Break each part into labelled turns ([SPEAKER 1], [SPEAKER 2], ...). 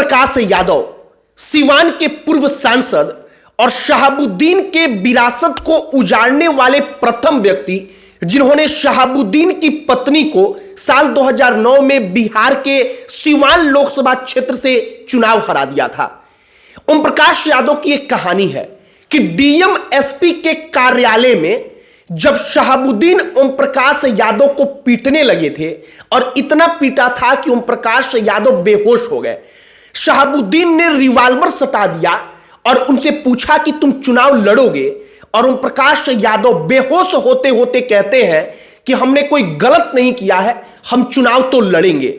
[SPEAKER 1] प्रकाश यादव सिवान के पूर्व सांसद और शहाबुद्दीन के विरासत को उजाड़ने वाले प्रथम व्यक्ति जिन्होंने शहाबुद्दीन की पत्नी को साल 2009 में बिहार के सिवान लोकसभा क्षेत्र से चुनाव हरा दिया था। ओम प्रकाश यादव की एक कहानी है कि डीएम एसपी के कार्यालय में जब शहाबुद्दीन ओम प्रकाश यादव को पीटने लगे थे और इतना पीटा था कि ओम प्रकाश यादव बेहोश हो गए। शहाबुद्दीन ने रिवॉल्वर सटा दिया और उनसे पूछा कि तुम चुनाव लड़ोगे, और ओम प्रकाश यादव बेहोश होते होते कहते हैं कि हमने कोई गलत नहीं किया है, हम चुनाव तो लड़ेंगे।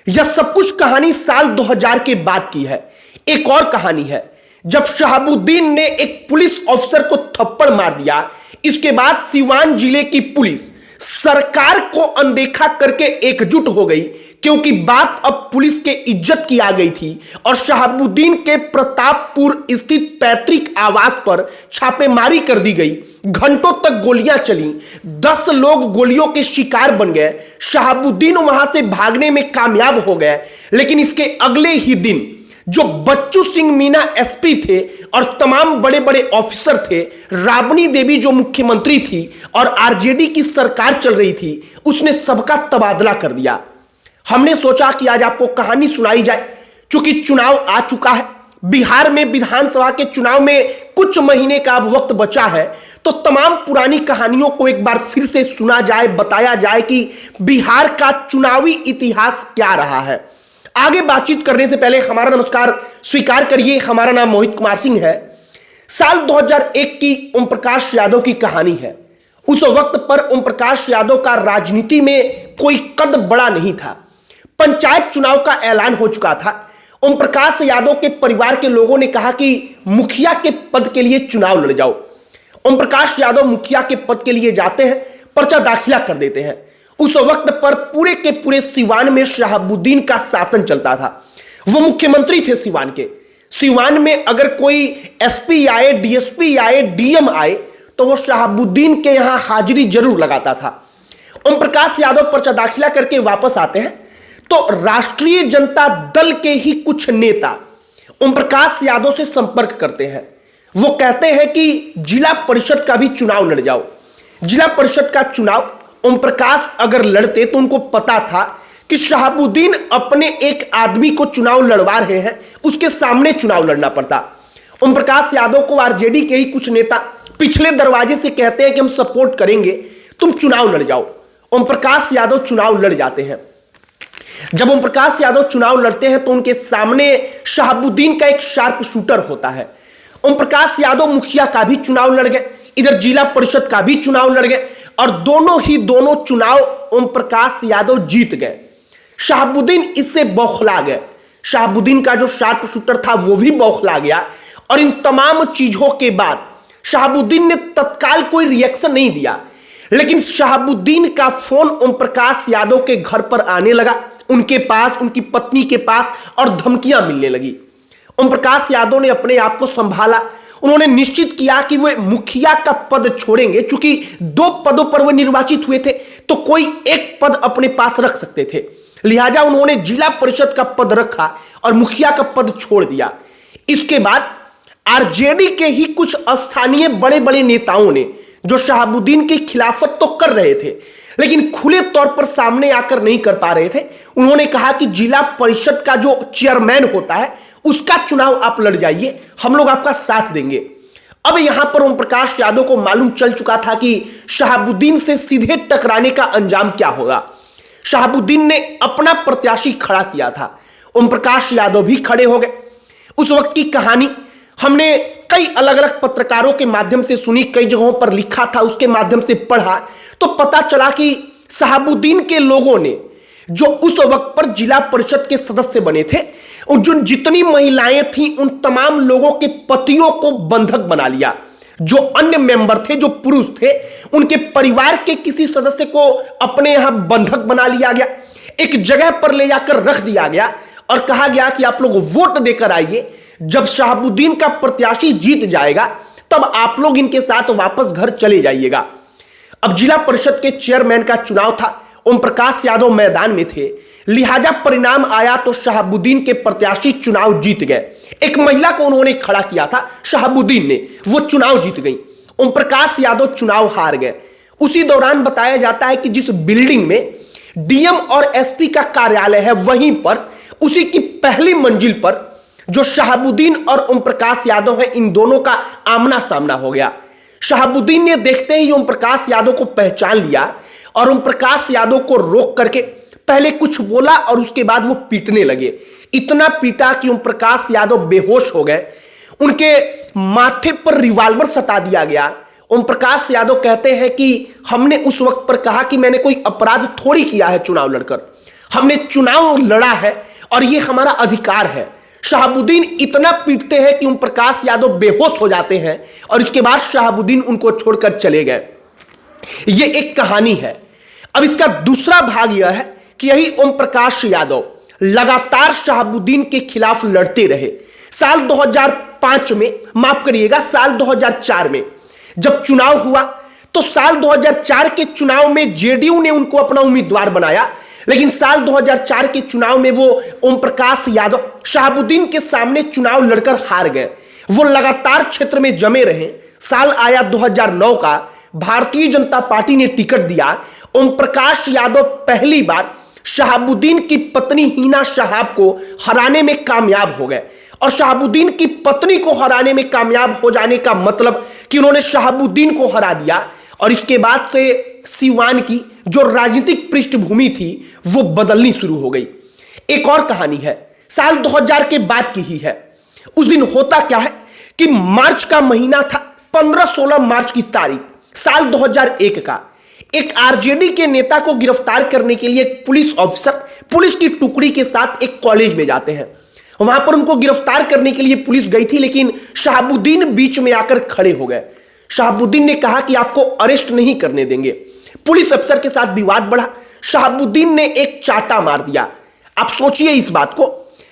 [SPEAKER 1] यह सब कुछ कहानी साल 2000 के बाद की है। एक और कहानी है जब शहाबुद्दीन ने एक पुलिस अफसर को थप्पड़ मार दिया। इसके बाद सिवान जिले की पुलिस सरकार को अनदेखा करके एकजुट हो गई, क्योंकि बात अब पुलिस के इज्जत की आ गई थी और शहाबुद्दीन के प्रतापपुर स्थित पैतृक आवास पर छापेमारी कर दी गई। घंटों तक गोलियां चली, 10 लोग गोलियों के शिकार बन गए। शहाबुद्दीन वहां से भागने में कामयाब हो गए, लेकिन इसके अगले ही दिन जो बच्चू सिंह मीना एसपी थे और तमाम बड़े बड़े ऑफिसर थे, राबड़ी देवी जो मुख्यमंत्री थी और आरजेडी की सरकार चल रही थी, उसने सबका तबादला कर दिया। हमने सोचा कि आज आपको कहानी सुनाई जाए। चूंकि चुनाव आ चुका है, बिहार में विधानसभा के चुनाव में कुछ महीने का अब वक्त बचा है, तो तमाम पुरानी कहानियों को एक बार फिर से सुना जाए, बताया जाए कि बिहार का चुनावी इतिहास क्या रहा है। आगे बातचीत करने से पहले हमारा नमस्कार स्वीकार करिए। हमारा नाम मोहित कुमार सिंह है। साल 2001 की ओम प्रकाश यादव की कहानी है। उस वक्त पर ओम प्रकाश यादव का राजनीति में कोई कद बड़ा नहीं था। पंचायत चुनाव का ऐलान हो चुका था। ओम प्रकाश यादव के परिवार के लोगों ने कहा कि मुखिया के पद के लिए चुनाव लड़ जाओ। ओम प्रकाश यादव मुखिया के पद के लिए जाते हैं, पर्चा दाखिला कर देते हैं। उस वक्त पर पूरे के पूरे सिवान में शहाबुद्दीन का शासन चलता था। वो मुख्यमंत्री थे सिवान के। सिवान में अगर कोई एसपी आए, डीएसपी आए, डीएम आए, तो वो शहाबुद्दीन के यहां हाजिरी जरूर लगाता था। ओम प्रकाश यादव पर्चा दाखिला करके वापस आते हैं तो राष्ट्रीय जनता दल के ही कुछ नेता ओम प्रकाश यादव से संपर्क करते हैं। वो कहते हैं कि जिला परिषद का भी चुनाव लड़ जाओ। जिला परिषद का चुनाव ओम प्रकाश अगर लड़ते तो उनको पता था कि शहाबुद्दीन अपने एक आदमी को चुनाव लड़वा रहे हैं, उसके सामने चुनाव लड़ना पड़ता। ओम प्रकाश यादव को आरजेडी के ही कुछ नेता पिछले दरवाजे से कहते हैं कि हम सपोर्ट करेंगे, तुम चुनाव लड़ जाओ। ओम प्रकाश यादव चुनाव लड़ जाते हैं। जब ओम प्रकाश यादव चुनाव लड़ते हैं तो उनके सामने शहाबुद्दीन का एक शार्प शूटर होता है। ओम प्रकाश यादव मुखिया का भी चुनाव लड़ गए, इधर जिला परिषद का भी चुनाव लड़ गए और दोनों चुनाव ओम प्रकाश यादव जीत गए। शहाबुद्दीन इससे बौखला गए। शहाबुद्दीन का जो शार्प शूटर था वो भी बौखला गया और इन तमाम चीजों के बाद शहाबुद्दीन ने तत्काल कोई रिएक्शन नहीं दिया, लेकिन शहाबुद्दीन का फोन ओम प्रकाश यादव के घर पर आने लगा, उनके पास, उनकी पत्नी के पास, और धमकियां मिलने लगी। ओम प्रकाश यादव ने अपने आप को संभाला। उन्होंने निश्चित किया कि वे मुखिया का पद छोड़ेंगे। चूंकि 2 पदों पर वे निर्वाचित हुए थे तो कोई एक पद अपने पास रख सकते थे, लिहाजा उन्होंने जिला परिषद का पद रखा और मुखिया का पद छोड़ दिया। इसके बाद आरजेडी के ही कुछ स्थानीय बड़े बड़े नेताओं ने, जो शहाबुद्दीन की खिलाफत तो कर रहे थे लेकिन खुले तौर पर सामने आकर नहीं कर पा रहे थे, उन्होंने कहा कि जिला परिषद का जो चेयरमैन होता है उसका चुनाव आप लड़ जाइए, हम लोग आपका साथ देंगे। अब यहां पर ओम प्रकाश यादव को मालूम चल चुका था कि शहाबुद्दीन से सीधे टकराने का अंजाम क्या होगा। शहाबुद्दीन ने अपना प्रत्याशी खड़ा किया था, ओम प्रकाश यादव भी खड़े हो गए। उस वक्त की कहानी हमने कई अलग अलग पत्रकारों के माध्यम से सुनी, कई जगहों पर लिखा था, उसके माध्यम से पढ़ा तो पता चला कि शहाबुद्दीन के लोगों ने, जो उस वक्त पर जिला परिषद के सदस्य बने थे, जो जितनी महिलाएं थी उन तमाम लोगों के पतियों को बंधक बना लिया। जो अन्य मेंबर थे, जो पुरुष थे, उनके परिवार के किसी सदस्य को अपने यहां बंधक बना लिया गया, एक जगह पर ले जाकर रख दिया गया और कहा गया कि आप लोग वोट देकर आइए, जब शहाबुद्दीन का प्रत्याशी जीत जाएगा तब आप लोग इनके साथ वापस घर चले जाइएगा। अब जिला परिषद के चेयरमैन का चुनाव था। ओम प्रकाश यादव मैदान में थे। लिहाजा परिणाम आया तो शहाबुद्दीन के प्रत्याशी चुनाव जीत गए। एक महिला को उन्होंने खड़ा किया था शहाबुद्दीन ने, वो चुनाव जीत गई। ओम प्रकाश यादव चुनाव हार गए। उसी दौरान बताया जाता है कि जिस बिल्डिंग में डीएम और एसपी का कार्यालय है, वहीं पर उसी की पहली मंजिल पर जो शहाबुद्दीन और ओम प्रकाश यादव है, इन दोनों का आमना सामना हो गया। शहाबुद्दीन ने देखते ही ओम प्रकाश यादव को पहचान लिया और ओम प्रकाश यादव को रोक करके पहले कुछ बोला और उसके बाद वो पीटने लगे। इतना पीटा कि ओम प्रकाश यादव बेहोश हो गए। उनके माथे पर रिवॉल्वर सटा दिया गया। ओम प्रकाश यादव कहते हैं कि हमने उस वक्त पर कहा कि मैंने कोई अपराध थोड़ी किया है चुनाव लड़कर, हमने चुनाव लड़ा है और ये हमारा अधिकार है। शहाबुद्दीन इतना पीटते हैं कि ओम प्रकाश यादव बेहोश हो जाते हैं और इसके बाद शहाबुद्दीन उनको छोड़कर चले गए। ये एक कहानी है। अब इसका दूसरा भाग यह है कि यही ओम प्रकाश यादव लगातार शहाबुद्दीन के खिलाफ लड़ते रहे। साल 2005 में, माफ करिएगा, साल 2004 में जब चुनाव हुआ तो साल 2004 के चुनाव में जेडीयू ने उनको अपना उम्मीदवार बनाया, लेकिन साल 2004 के चुनाव में वो ओम प्रकाश यादव शहाबुद्दीन के सामने चुनाव लड़कर हार गए। वो लगातार क्षेत्र में जमे रहे। साल आया 2009 का, भारतीय जनता पार्टी ने टिकट दिया। ओम प्रकाश यादव पहली बार शहाबुद्दीन की पत्नी हिना शहाब को हराने में कामयाब हो गए। और शहाबुद्दीन की पत्नी को हराने में कामयाब हो जाने का मतलब कि उन्होंने शहाबुद्दीन को हरा दिया और इसके बाद से सिवान की जो राजनीतिक पृष्ठभूमि थी वो बदलनी शुरू हो गई। एक और कहानी है, साल 2000 के बाद की ही है। उस दिन होता क्या है कि मार्च का महीना था, 15-16 मार्च की तारीख, साल 2001 का। एक आरजेडी के नेता को गिरफ्तार करने के लिए एक पुलिस ऑफिसर पुलिस की टुकड़ी के साथ एक कॉलेज में जाते हैं। वहां पर उनको गिरफ्तार करने के लिए पुलिस गई थी, लेकिन शहाबुद्दीन बीच में आकर खड़े हो गए। शहाबुद्दीन ने कहा कि आपको अरेस्ट नहीं करने देंगे। पुलिस अफसर के साथ विवाद बढ़ा। शहाबुद्दीन ने एक चाटा मार दिया। आप सोचिए इस बात को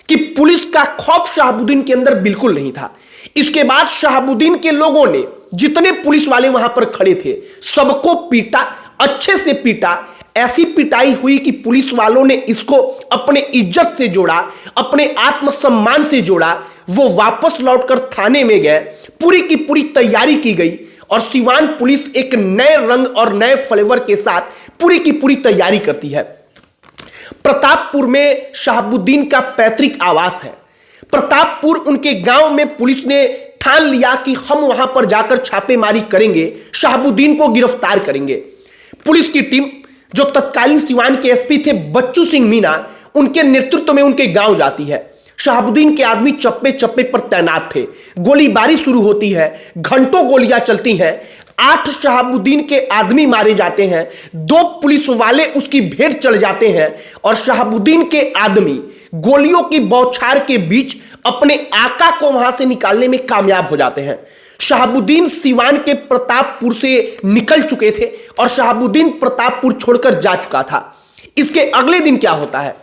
[SPEAKER 1] कि पुलिस का खौफ शहाबुद्दीन के अंदर बिल्कुल नहीं था। इसके बाद शहाबुद्दीन के लोगों ने, जितने पुलिस वाले वहां पर खड़े थे, सबको पीटा, अच्छे से पीटा। ऐसी पिटाई हुई कि पुलिस वालों ने इसको अपने इज्जत से जोड़ा, अपने आत्मसम्मान से जोड़ा। वो वापस लौटकर थाने में गए। पूरी की पूरी तैयारी की गई और सिवान पुलिस एक नए रंग और नए फ्लेवर के साथ पूरी की पूरी तैयारी करती है। प्रतापपुर में शहाबुद्दीन का पैतृक आवास है। प्रतापपुर उनके गांव में पुलिस ने ठान लिया कि हम वहां पर जाकर छापेमारी करेंगे, शहाबुद्दीन को गिरफ्तार करेंगे। पुलिस की टीम, जो तत्कालीन सिवान के एसपी थे बच्चू सिंह मीना, उनके नेतृत्व में उनके गांव जाती है। शहाबुद्दीन के आदमी चप्पे चप्पे पर तैनात थे। गोलीबारी शुरू होती है, घंटों गोलियां चलती हैं। 8 शहाबुद्दीन के आदमी मारे जाते हैं। 2 पुलिस वाले उसकी भेंट चढ़ जाते हैं और शहाबुद्दीन के आदमी गोलियों की बौछार के बीच अपने आका को वहां से निकालने में कामयाब हो जाते हैं। शहाबुद्दीन सिवान के प्रतापपुर से निकल चुके थे और शहाबुद्दीन प्रतापपुर छोड़कर जा चुका था। इसके अगले दिन क्या होता है?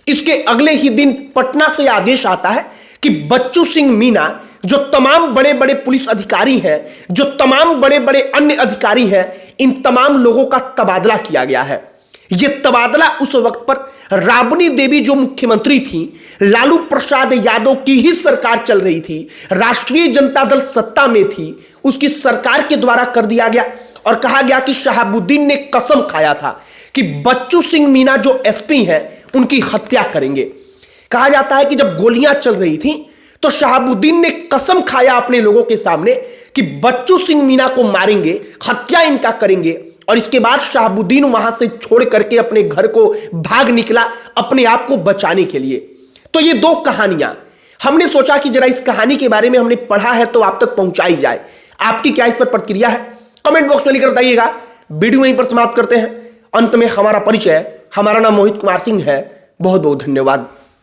[SPEAKER 1] इसके अगले ही दिन पटना से आदेश आता है कि बच्चू सिंह मीना, जो तमाम बड़े बड़े पुलिस अधिकारी हैं, जो तमाम बड़े बड़े अन्य अधिकारी हैं, इन तमाम लोगों का तबादला किया गया है। यह तबादला उस वक्त पर राबड़ी देवी जो मुख्यमंत्री थी, लालू प्रसाद यादव की ही सरकार चल रही थी, राष्ट्रीय जनता दल सत्ता में थी, उसकी सरकार के द्वारा कर दिया गया। और कहा गया कि शहाबुद्दीन ने कसम खाया था कि बच्चू सिंह मीना जो एसपी हैं उनकी हत्या करेंगे। कहा जाता है कि जब गोलियां चल रही थी तो शहाबुद्दीन ने कसम खाया अपने लोगों के सामने कि बच्चू सिंह मीना को मारेंगे, हत्या इनका करेंगे। और इसके बाद शहाबुद्दीन वहां से छोड़ करके अपने घर को भाग निकला अपने आप को बचाने के लिए। तो ये 2 कहानियां हमने सोचा कि जरा इस कहानी के बारे में हमने पढ़ा है तो आप तक पहुंचाई जाए। आपकी क्या इस पर प्रतिक्रिया है? कमेंट बॉक्स में लिखकर बताइएगा। वीडियो यहीं पर समाप्त करते हैं। अंत में हमारा परिचय, हमारा नाम मोहित कुमार सिंह है। बहुत बहुत धन्यवाद।